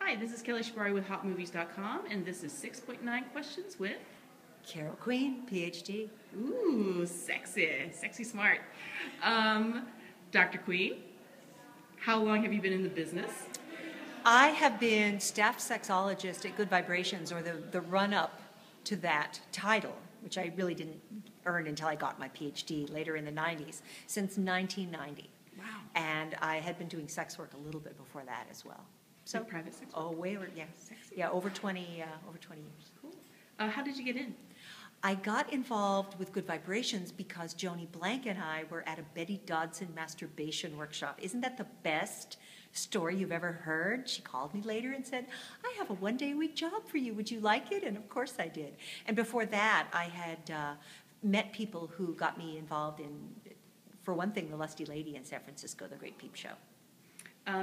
Hi, this is Kelly Shibari with hotmovies.com, and this is 6.9 Questions with Carol Queen, PhD. Ooh, sexy smart. Dr. Queen, how long have you been in the business? I have been staff sexologist at Good Vibrations, or the run-up to that title, which I really didn't earn until I got my PhD later in the 90s, since 1990. Wow. And I had been doing sex work a little bit before that as well. So private sex work? Oh, way over, yeah. Sexy. Yeah, over 20 years. Cool. How did you get in? I got involved with Good Vibrations because Joni Blank and I were at a Betty Dodson masturbation workshop. Isn't that the best story you've ever heard? She called me later and said, I have a one-day-a-week job for you. Would you like it? And of course I did. And before that, I had met people who got me involved in, for one thing, The Lusty Lady in San Francisco, The Great Peep Show.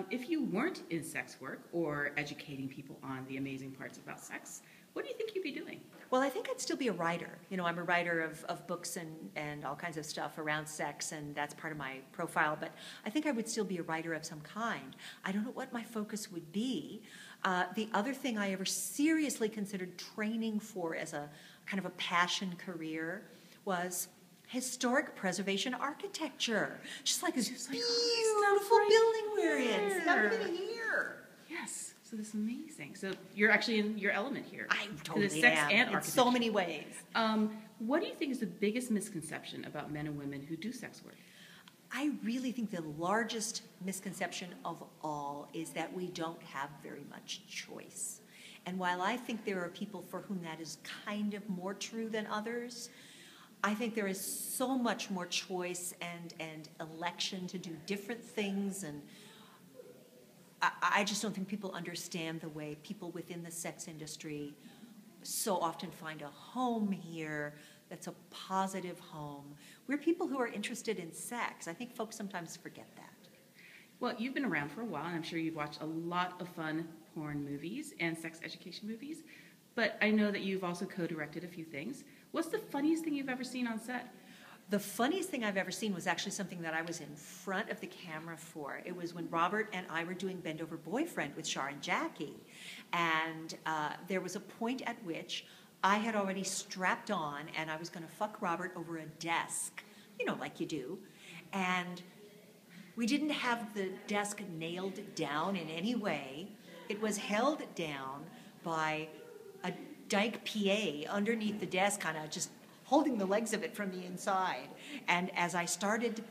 If you weren't in sex work or educating people on the amazing parts about sex, what do you think you'd be doing? Well, I think I'd still be a writer. You know, I'm a writer of books and all kinds of stuff around sex, and that's part of my profile, but I think I would still be a writer of some kind. I don't know what my focus would be. The other thing I ever seriously considered training for as a kind of a passion career was historic preservation architecture. Just like this beautiful building we're in. It's not even here. Yes. So this is amazing. So you're actually in your element here. I totally sex am, and in architecture. so many ways. What do you think is the biggest misconception about men and women who do sex work? I really think the largest misconception of all is that we don't have very much choice. And while I think there are people for whom that is kind of more true than others, I think there is so much more choice and election to do different things, and I just don't think people understand the way people within the sex industry so often find a home here that's a positive home. We're people who are interested in sex. I think folks sometimes forget that. Well, you've been around for a while, and I'm sure you've watched a lot of fun porn movies and sex education movies, but I know that you've also co-directed a few things. What's the funniest thing you've ever seen on set? The funniest thing I've ever seen was actually something that I was in front of the camera for. It was when Robert and I were doing Bend Over Boyfriend with Char and Jackie. And there was a point at which I had already strapped on and I was going to fuck Robert over a desk, you know, like you do. And we didn't have the desk nailed down in any way. It was held down by a dyke PA underneath the desk, kind of just holding the legs of it from the inside. And as I started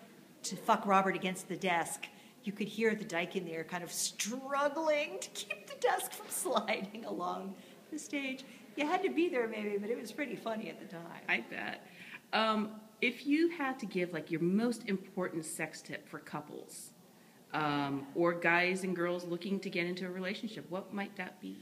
to fuck Robert against the desk, you could hear the dyke in there kind of struggling to keep the desk from sliding along the stage. You had to be there maybe, but it was pretty funny at the time. I bet. If you had to give like your most important sex tip for couples, or guys and girls looking to get into a relationship, what might that be?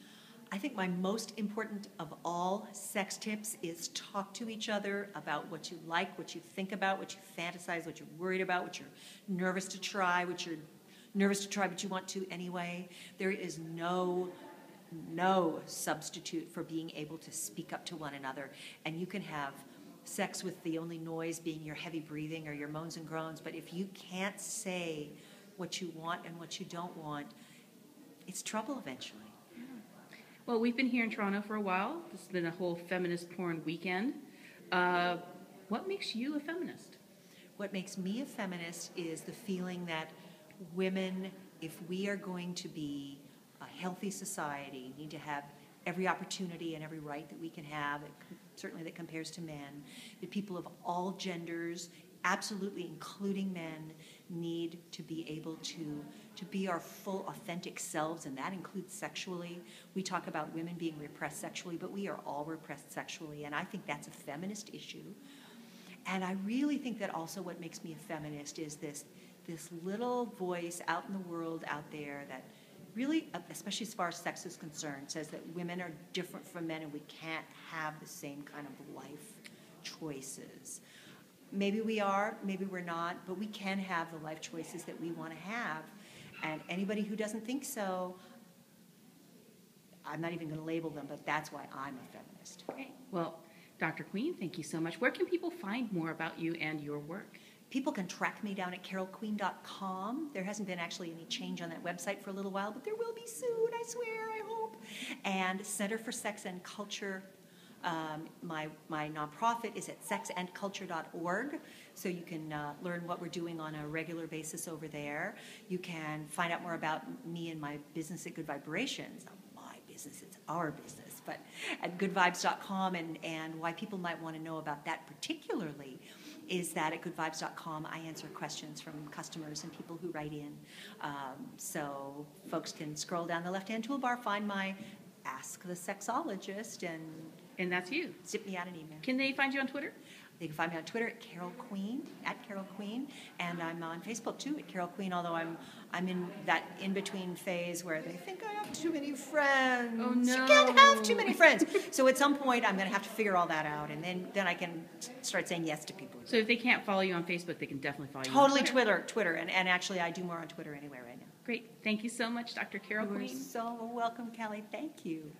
I think my most important of all sex tips is talk to each other about what you like, what you think about, what you fantasize, what you're worried about, what you're nervous to try, what you're nervous to try but you want to anyway. There is no substitute for being able to speak up to one another. And you can have sex with the only noise being your heavy breathing or your moans and groans, but if you can't say what you want and what you don't want, it's trouble eventually. Well, we've been here in Toronto for a while. This has been a whole feminist porn weekend. What makes you a feminist? What makes me a feminist is the feeling that women, if we are going to be a healthy society, need to have every opportunity and every right that we can have, certainly that compares to men, that people of all genders, absolutely including men, need to be able to be our full authentic selves, and that includes sexually. We talk about women being repressed sexually, but we are all repressed sexually, and I think that's a feminist issue. And I really think that also what makes me a feminist is this little voice out in the world out there that really, especially as far as sex is concerned, says that women are different from men and we can't have the same kind of life choices. Maybe we are, maybe we're not, but we can have the life choices that we want to have. And anybody who doesn't think so, I'm not even going to label them, but that's why I'm a feminist. Okay. Well, Dr. Queen, thank you so much. Where can people find more about you and your work? People can track me down at carolqueen.com. There hasn't been actually any change on that website for a little while, but there will be soon, I swear, I hope. And Center for Sex and Culture, my nonprofit is at sexandculture.org, so you can learn what we're doing on a regular basis over there. You can find out more about me and my business at Good Vibrations. Not my business, it's our business, but at goodvibes.com, and why people might want to know about that particularly is that at goodvibes.com I answer questions from customers and people who write in. So folks can scroll down the left-hand toolbar, find my Ask the Sexologist, And that's you. zip me out an email. Can they find you on Twitter? They can find me on Twitter at Carol Queen, and I'm on Facebook too at Carol Queen, although I'm in that in-between phase where they think I have too many friends. Oh, no. You can't have too many friends. So at some point I'm going to have to figure all that out, and then I can start saying yes to people. So if they can't follow you on Facebook, they can definitely follow you Totally on Twitter, and actually I do more on Twitter anyway right now. Great. Thank you so much, Dr. Carol You're Queen. so welcome, Kelly. Thank you.